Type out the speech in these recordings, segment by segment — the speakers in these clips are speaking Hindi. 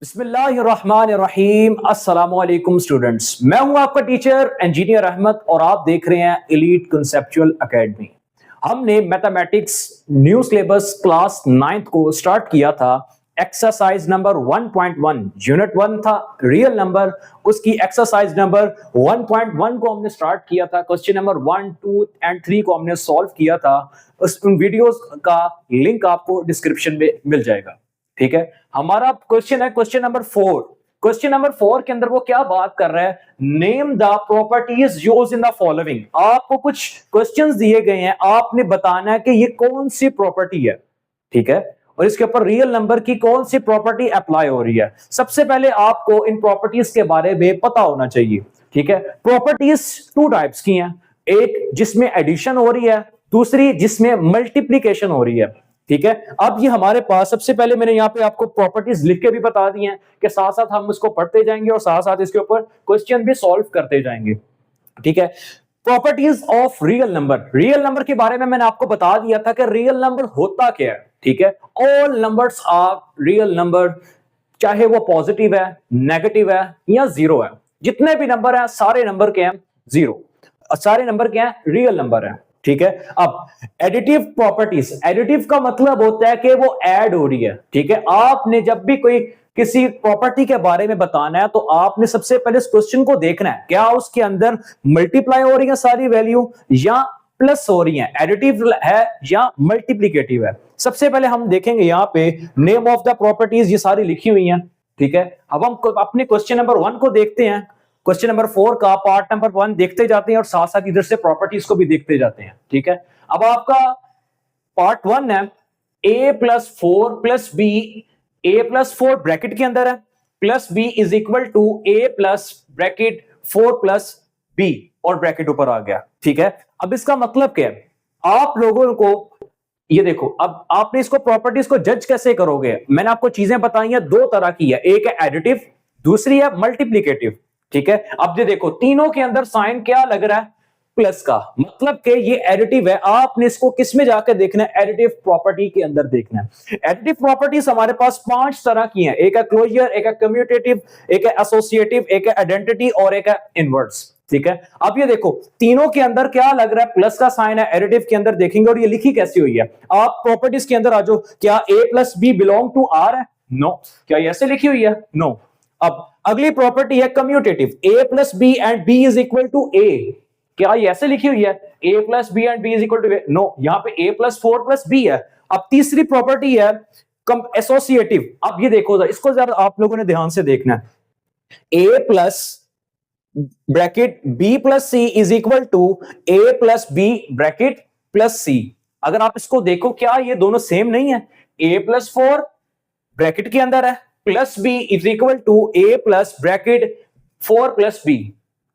बिस्मिल्लाहिर्रहमानिर्रहीम। अस्सलामु अलैकुम स्टूडेंट्स, मैं हूं आपका टीचर इंजीनियर अहमद और आप देख रहे हैं एलीट कंसेप्चुअल एकेडमी। हमने mathematics new syllabus class 9th को स्टार्ट किया था। एक्सरसाइज नंबर 1.1 यूनिट 1 था रियल नंबर, उसकी एक्सरसाइज नंबर 1.1 को हमने स्टार्ट किया था। क्वेश्चन नंबर 1, 2 एंड 3 को हमने सॉल्व किया था। उन वीडियोस का लिंक आपको डिस्क्रिप्शन में मिल जाएगा। ठीक है, हमारा क्वेश्चन है क्वेश्चन नंबर 4। क्वेश्चन नंबर 4 के अंदर वो क्या बात कर रहा है, name the properties used in the following. आपको कुछ क्वेश्चंस दिए गए हैं, आपने बताना है कि ये कौन सी प्रॉपर्टी है। ठीक है, और इसके ऊपर रियल नंबर की कौन सी प्रॉपर्टी अप्लाई हो रही है। सबसे पहले आपको इन प्रॉपर्टीज के बारे में पता होना चाहिए। ठीक है, प्रॉपर्टीज टू टाइप्स की हैं, एक जिसमें एडिशन हो रही है, दूसरी जिसमें मल्टीप्लीकेशन हो रही है। ठीक है, अब ये हमारे पास सबसे पहले मैंने यहाँ पे आपको प्रॉपर्टीज लिख के भी बता दी हैं कि साथ साथ हम इसको पढ़ते जाएंगे और साथ साथ इसके ऊपर क्वेश्चन भी सॉल्व करते जाएंगे। ठीक है, properties of real number. Real number के बारे में मैंने आपको बता दिया था कि रियल नंबर होता क्या है। ठीक है, all numbers are real number, चाहे वो पॉजिटिव है, नेगेटिव है या जीरो है। जितने भी नंबर है सारे नंबर के हैं जीरो, सारे नंबर के हैं रियल नंबर है। ठीक है, अब एडिटिव प्रॉपर्टीज, एडिटिव का मतलब होता है कि वो ऐड हो रही है। ठीक है, आपने जब भी कोई किसी प्रॉपर्टी के बारे में बताना है तो आपने सबसे पहले इस क्वेश्चन को देखना है, क्या उसके अंदर मल्टीप्लाई हो रही है सारी वैल्यू या प्लस हो रही है, एडिटिव है या मल्टीप्लीकेटिव है। सबसे पहले हम देखेंगे यहाँ पे नेम ऑफ द प्रॉपर्टीज, ये सारी लिखी हुई हैं। ठीक है, अब हम अपने क्वेश्चन नंबर 1 को देखते हैं। क्वेश्चन नंबर 4 का पार्ट नंबर 1 देखते जाते हैं और साथ साथ इधर से प्रॉपर्टीज को भी देखते जाते हैं। ठीक है, अब आपका पार्ट 1 है a plus 4 plus B, A plus 4 bracket के अंदर है plus B is equal to A plus bracket 4 plus B और ब्रैकेट ऊपर आ गया। ठीक है, अब इसका मतलब क्या है, आप लोगों को ये देखो, अब आपने इसको प्रॉपर्टीज को जज कैसे करोगे। मैंने आपको चीजें बताई हैं, दो तरह की है, एक है एडिटिव, दूसरी है मल्टीप्लीकेटिव। ठीक है, अब ये देखो तीनों के अंदर साइन क्या लग रहा है, प्लस का, मतलब कि ये एडिटिव है। आपने इसको किस में जाकर देखना है, एडिटिव प्रॉपर्टी के अंदर देखना है। एडिटिव प्रॉपर्टीज हमारे पास 5 तरह की हैं, एक है क्लोजर, एक है कम्यूटेटिव, एक है एसोसिएटिव, एक है आइडेंटिटी और एक है इनवर्स। ठीक है, अब ये देखो तीनों के अंदर क्या लग रहा है, प्लस का साइन है। एडिटिव के अंदर देखेंगे और ये लिखी कैसी हुई है। आप प्रॉपर्टीज के अंदर आ जाओ, क्या a plus B belong to R है, नो। क्या ऐसे लिखी हुई है, नो। अब अगली प्रॉपर्टी है commutative, a plus B and b is equal to a, क्या ये ऐसे लिखी हुई है, a plus B and b is equal to a, no. यहाँ पे a प्लस 4 प्लस b है। अब तीसरी प्रॉपर्टी है एसोसिएटिव। अब ये देखो, इसको जरा आप लोगों ने ध्यान से देखना है, a plus bracket b plus c is equal to a plus b bracket plus c। अगर आप इसको देखो, क्या ये दोनों सेम नहीं है, a प्लस 4 ब्रैकेट के अंदर है plus b is equal to a plus bracket 4 plus b,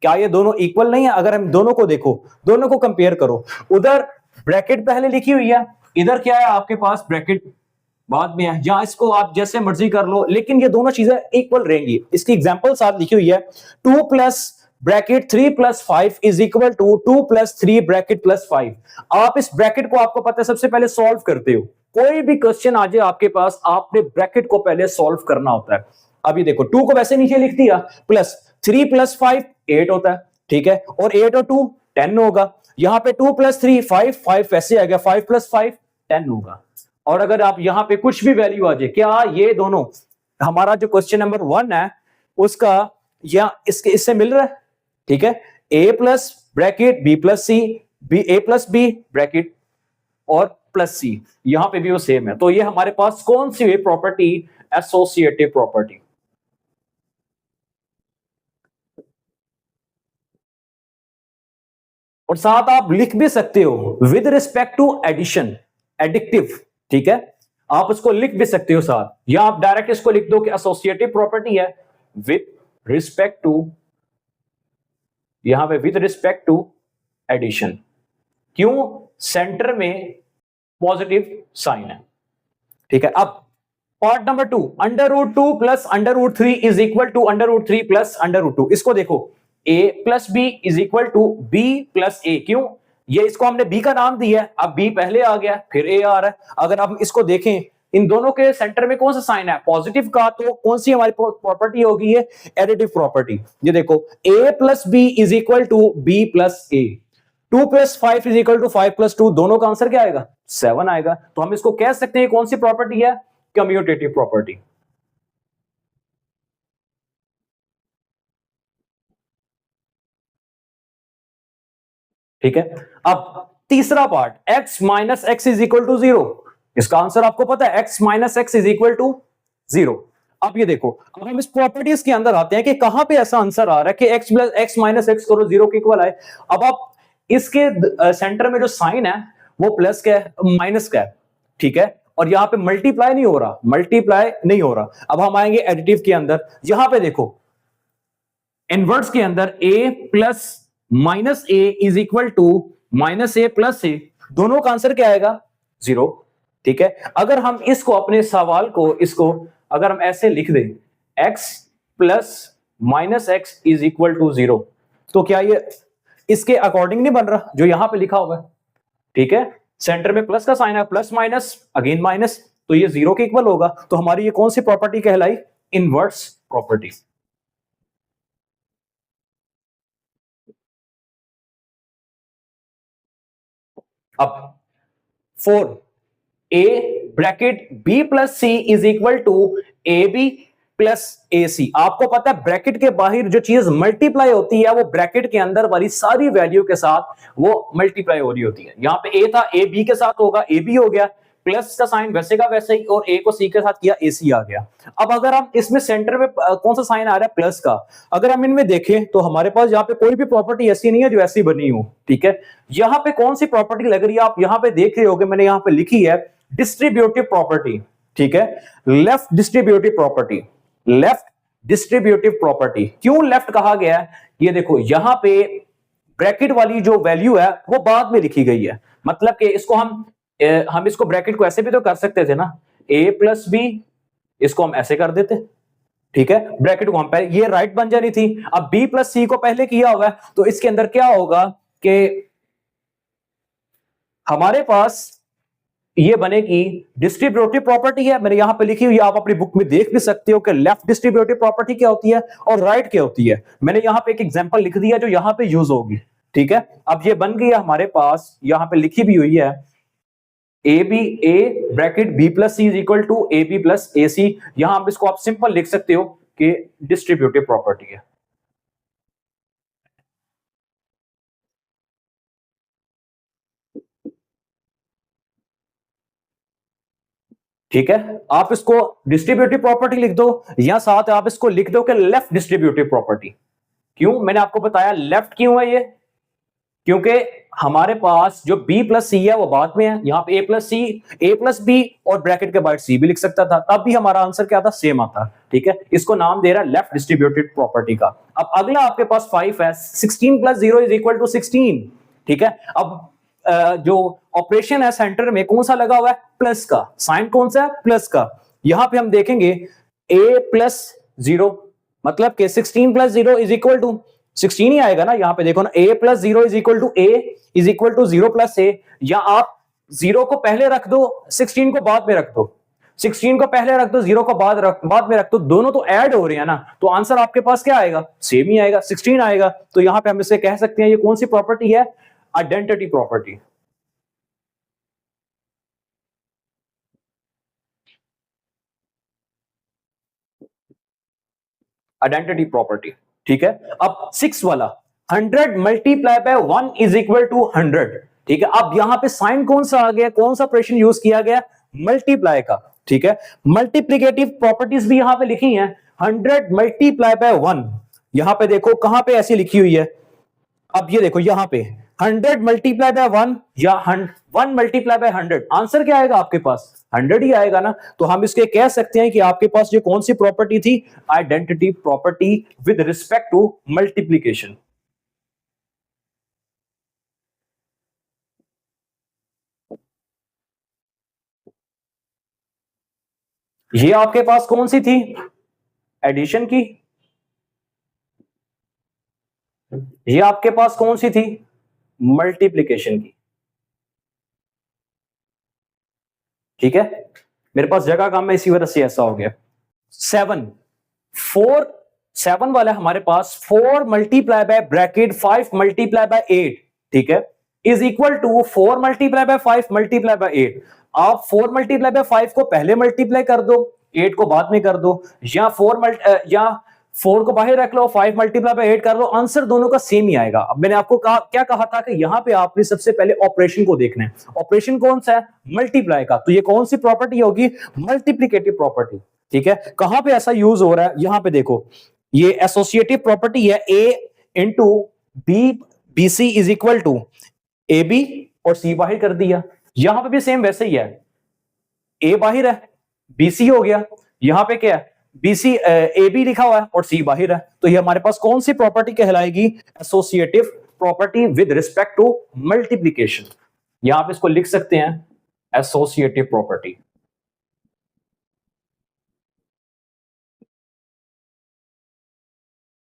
क्या ये दोनों इक्वल नहीं है। अगर हम दोनों को देखो, दोनों को कंपेयर करो, उधर ब्रैकेट पहले लिखी हुई है, इधर क्या है आपके पास ब्रैकेट बाद में है। या इसको आप जैसे मर्जी कर लो, लेकिन ये दोनों चीजें इक्वल रहेंगी। इसकी एग्जांपल साथ लिखी हुई है, 2 plus bracket 3 plus 5 is equal to 2 plus 3 bracket plus 5। आप इस ब्रैकेट को, आपको पता है, सबसे पहले सॉल्व करते हो। कोई भी क्वेश्चन आ जाए आपके पास, आपने ब्रैकेट को पहले सॉल्व करना होता है। अभी देखो 2 को वैसे नीचे लिख दिया, प्लस 3 प्लस 5 8 होता है। ठीक है, और 8 और 2 10 होगा। यहां पे 2 प्लस 3 5 वैसे आ गया, 5 प्लस 5 10 होगा। और अगर आप यहां पे कुछ भी वैल्यू आ जाए, क्या ये दोनों, हमारा जो क्वेश्चन नंबर 1 है उसका या इसके इससे मिल रहा है। ठीक है, a plus bracket b plus C, B a plus b bracket और प्लस सी, यहां पे भी वो सेम है। तो ये हमारे पास कौन सी हुई प्रॉपर्टी, एसोसिएटिव प्रॉपर्टी। और साथ आप लिख भी सकते हो विद रिस्पेक्ट टू एडिशन, एडिक्टिव। ठीक है, आप उसको लिख भी सकते हो साथ, या आप डायरेक्ट इसको लिख दो कि एसोसिएटिव प्रॉपर्टी है विद रिस्पेक्ट टू, यहां पे विद रिस्पेक्ट टू एडिशन। क्यों, सेंटर में पॉजिटिव साइन है। ठीक है, अब part number 2, under root 2 plus under root 3 is equal to under root 3 plus under root 2। इसको देखो, a plus B is equal to b plus a। क्यों, ये इसको हमने b का नाम दिया है, अब b पहले आ गया फिर a आ रहा है। अगर आप इसको देखें, इन दोनों के सेंटर में कौन सा साइन है, पॉजिटिव का, तो कौन सी हमारी प्रॉपर्टी होगी, ये एडिटिव प्रॉपर्टी। ये देखो a plus B is equal to B plus A, 2 plus 5 is equal to 5 plus 2, दोनों का आंसर क्या आएगा, 7 आएगा। तो हम इसको कह सकते हैं कौन सी प्रॉपर्टी है, कम्यूटेटिव प्रॉपर्टी। ठीक है, अब तीसरा part, x minus X is equal to 0, इसका आंसर आपको पता है, x minus X is equal to 0। अब ये देखो, अब हम इस प्रॉपर्टीज के अंदर आते हैं कि कहां पे ऐसा आंसर आ रहा है कि x plus x minus x करो 0 के इक्वल आए। अब आप इसके सेंटर में जो साइन है वो प्लस का है, माइनस का है, ठीक है, और यहां पे मल्टीप्लाई नहीं हो रहा, मल्टीप्लाई नहीं हो रहा। अब हम आएंगे एडिटिव के अंदर, यहां पे देखो इनवर्ट्स के अंदर a plus minus A is equal to minus A plus A, दोनों का आंसर क्या आएगा, 0। ठीक है, अगर हम इसको अपने सवाल को, इसको अगर हम ऐसे लिख दें x plus minus X is equal to 0, तो क्या ये इसके अकॉर्डिंग नहीं बन रहा जो यहां पे लिखा हुआ है। ठीक है, सेंटर में प्लस का साइन है, प्लस माइनस अगेन माइनस, तो ये 0 के इक्वल होगा। तो हमारी ये कौन सी प्रॉपर्टी कहलाई, इनवर्स प्रॉपर्टी। अब 4 a bracket b plus C is equal to A B plus A C. आपको पता है ब्रैकेट के बाहर जो चीज मल्टीप्लाई होती है वो ब्रैकेट के अंदर वाली सारी वैल्यू के साथ वो मल्टीप्लाई हो रही होती है। यहां पे a था, a b के साथ होगा, a b हो गया, प्लस का साइन वैसे का वैसे ही, और a को c के साथ किया, a c आ गया। अब अगर हम इसमें सेंटर में कौन सा साइन आ रहा है, प्लस का, अगर हम इनमें देखें तो हमारे पास यहाँ पे कोई भी प्रॉपर्टी ऐसी नहीं है जो ऐसी बनी हो। ठीक है, यहाँ पे कौन सी प्रॉपर्टी लग रही है, आप यहाँ पे देख रहे होगे, मैंने यहाँ पे लिखी है डिस्ट्रीब्यूटिव प्रॉपर्टी। ठीक है, left distributive property, left distributive property. क्यों लेफ्ट कहा गया है, ये देखो यहां पे ब्रैकेट वाली जो वैल्यू है वो बाद में लिखी गई है, मतलब कि इसको हम इसको ब्रैकेट को ऐसे भी तो कर सकते थे ना, a प्लस बी, इसको हम ऐसे कर देते। ठीक है, ब्रैकेट को हम पहले, ये राइट बन जानी थी। अब b प्लस सी को पहले किया हुआ है, तो इसके अंदर क्या होगा कि हमारे पास ये बनेगी डिस्ट्रीब्यूटिव प्रॉपर्टी है, मैंने यहां पे लिखी हुई, आप अपनी बुक में देख भी सकते हो कि लेफ्ट डिस्ट्रीब्यूटिव प्रॉपर्टी क्या होती है और राइट क्या होती है। मैंने यहां पे एक एग्जांपल लिख दिया जो यहां पे यूज होगी। ठीक है, अब ये बन गई है हमारे पास, यहां पे लिखी भी हुई है A B, A bracket B plus C is equal to A B plus A C. यहां आप इसको आप सिंपल लिख सकते हो कि डिस्ट्रीब्यूटिव प्रॉपर्टी है। ठीक है, आप इसको डिस्ट्रीब्यूटिव प्रॉपर्टी लिख दो, या साथ आप इसको लिख दो कि लेफ्ट डिस्ट्रीब्यूटिव प्रॉपर्टी। क्यों मैंने आपको बताया लेफ्ट क्यों है ये, क्योंकि हमारे पास जो b प्लस सी है वो बाद में है, यहां पे a plus C, a plus B, और ब्रैकेट के बाद c भी लिख सकता था, तब भी हमारा आंसर क्या था, सेम आता। ठीक है, इसको नाम दे रहा है लेफ्ट डिस्ट्रीब्यूटेड प्रॉपर्टी का। अब अगला आपके पास 5 है, 16 प्लस 0 इज इक्वल टू 16। ठीक है, अब जो ऑपरेशन है सेंटर में कौन सा लगा हुआ है, प्लस का, साइन कौन सा है, प्लस का। यहां पे हम देखेंगे a प्लस 0, मतलब कि 16 प्लस 0 इज इक्वल टू 16 ही आएगा ना। यहां पे देखो ना, a plus 0 is equal to a is equal to 0 plus a, या आप 0 को पहले रख दो, 16 को बाद में रख दो, 16 को पहले रख दो, 0 को बाद में रख दो, दोनों तो ऐड हो रहे हैं ना, तो आंसर आपके पास क्या आएगा, सेम ही आएगा, 16 आएगा। तो यहां पे हम इसे कह सकते हैं ये कौन सी प्रॉपर्टी है, आइडेंटिटी प्रॉपर्टी। Identity property. ठीक है, अब 6 वाला, 100 multiply by 1 is equal to 100। ठीक है, अब यहां पे साइन कौन सा आ गया, कौन सा ऑपरेशन यूज किया गया, मल्टीप्लाई का। ठीक है, मल्टीप्लिकेटिव प्रॉपर्टीज भी यहां पे लिखी हैं, 100 मल्टीप्लाई बाय 1, यहां पे देखो कहां पे ऐसी लिखी हुई है। अब ये देखो यहां पे 100 मल्टीप्लाई बाय 1 या 1 मल्टीप्लाई बाय 100, आंसर क्या आएगा आपके पास, 100 ही आएगा ना। तो हम इसके कह सकते हैं कि आपके पास ये कौन सी प्रॉपर्टी थी, identity property with respect to multiplication. ये आपके पास कौन सी थी, एडिशन की, ये आपके पास कौन सी थी, मल्टीप्लीकेशन की। ठीक है, मेरे पास जगह कम है, इसी वजह से ऐसा हो गया। 7 4 7 वाला हमारे पास 4 multiply by bracket 5 multiply by 8, ठीक है, is equal to 4 multiply by 5 multiply by 8। आप 4 मल्टीप्लाई बाय 5 को पहले मल्टीप्लाई कर दो, 8 को बाद में कर दो, या 4 को बाहर रख लो, 5 मल्टीप्लाई बाय 8 कर लो, आंसर दोनों का सेम ही आएगा। अब मैंने आपको क्या कहा था कि यहां पे आपने सबसे पहले ऑपरेशन को देखना है। ऑपरेशन कौन सा है? मल्टीप्लाई का। तो ये कौन सी प्रॉपर्टी होगी? मल्टीप्लिकेटिव प्रॉपर्टी, ठीक है। कहां पे ऐसा यूज हो रहा है? यहां पे देखो, ये एसोसिएटिव प्रॉपर्टी है, A into B B C is equal to A B, और सी बाहर कर दिया। यहां पे भी सेम वैसे ही है, ए बाहर है, बी सी हो गया, यहां पे क्या है? बीसी ए बी लिखा हुआ है और सी बाहर है। तो ये हमारे पास कौन सी प्रॉपर्टी कहलाएगी? Associative property with respect to multiplication. यहां पे इसको लिख सकते हैं एसोसिएटिव प्रॉपर्टी।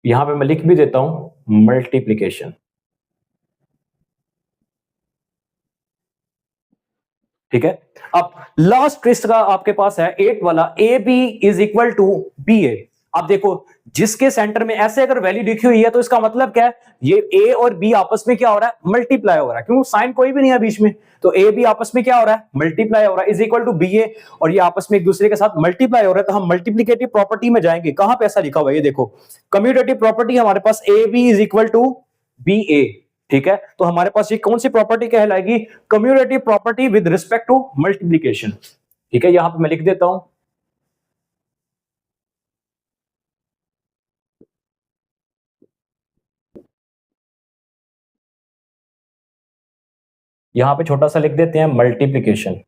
यहां पे मैं लिख भी देता हूं मल्टीप्लिकेशन, ठीक है। अब लास्ट ट्विस्ट का आपके पास है 8 वाला, A B is equal to B A. अब देखो, जिसके सेंटर में ऐसे अगर वैल्यू लिखी हुई है तो इसका मतलब क्या है? ये ए और बी आपस में क्या हो रहा है? मल्टीप्लाई हो रहा है, क्योंकि साइन कोई भी नहीं है बीच में। तो ए बी आपस में क्या हो रहा है? मल्टीप्लाई हो रहा है, इज इक्वल टू बी ए, और ये आपस में एक दूसरे के साथ मल्टीप्लाई हो रहा है। तो हम मल्टीप्लिकेटिव प्रॉपर्टी में जाएंगे। कहां पे ऐसा लिखा हुआ है? ये देखो, कम्यूटेटिव प्रॉपर्टी हमारे पास A B is equal to B A, ठीक है। तो हमारे पास ये कौन सी प्रॉपर्टी कहलाएगी? Commutative property with respect to multiplication, ठीक है। यहां पे मैं लिख देता हूं, यहां पे छोटा सा लिख देते हैं मल्टीप्लिकेशन,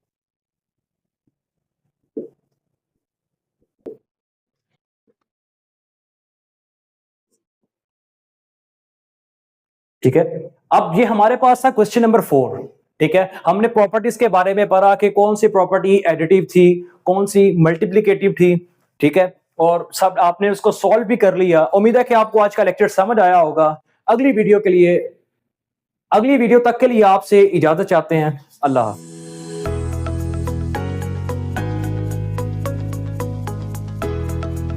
ठीक है। अब ये हमारे पास था क्वेश्चन नंबर 4, ठीक है। हमने प्रॉपर्टीज के बारे में पढ़ा कि कौन सी प्रॉपर्टी एडिटिव थी, कौन सी मल्टीप्लिकेटिव थी, ठीक है। और सब आपने उसको सॉल्व भी कर लिया। उम्मीद है कि आपको आज का लेक्चर समझ आया होगा। अगली वीडियो तक के लिए आपसे इजाजत चाहते हैं। अल्लाह।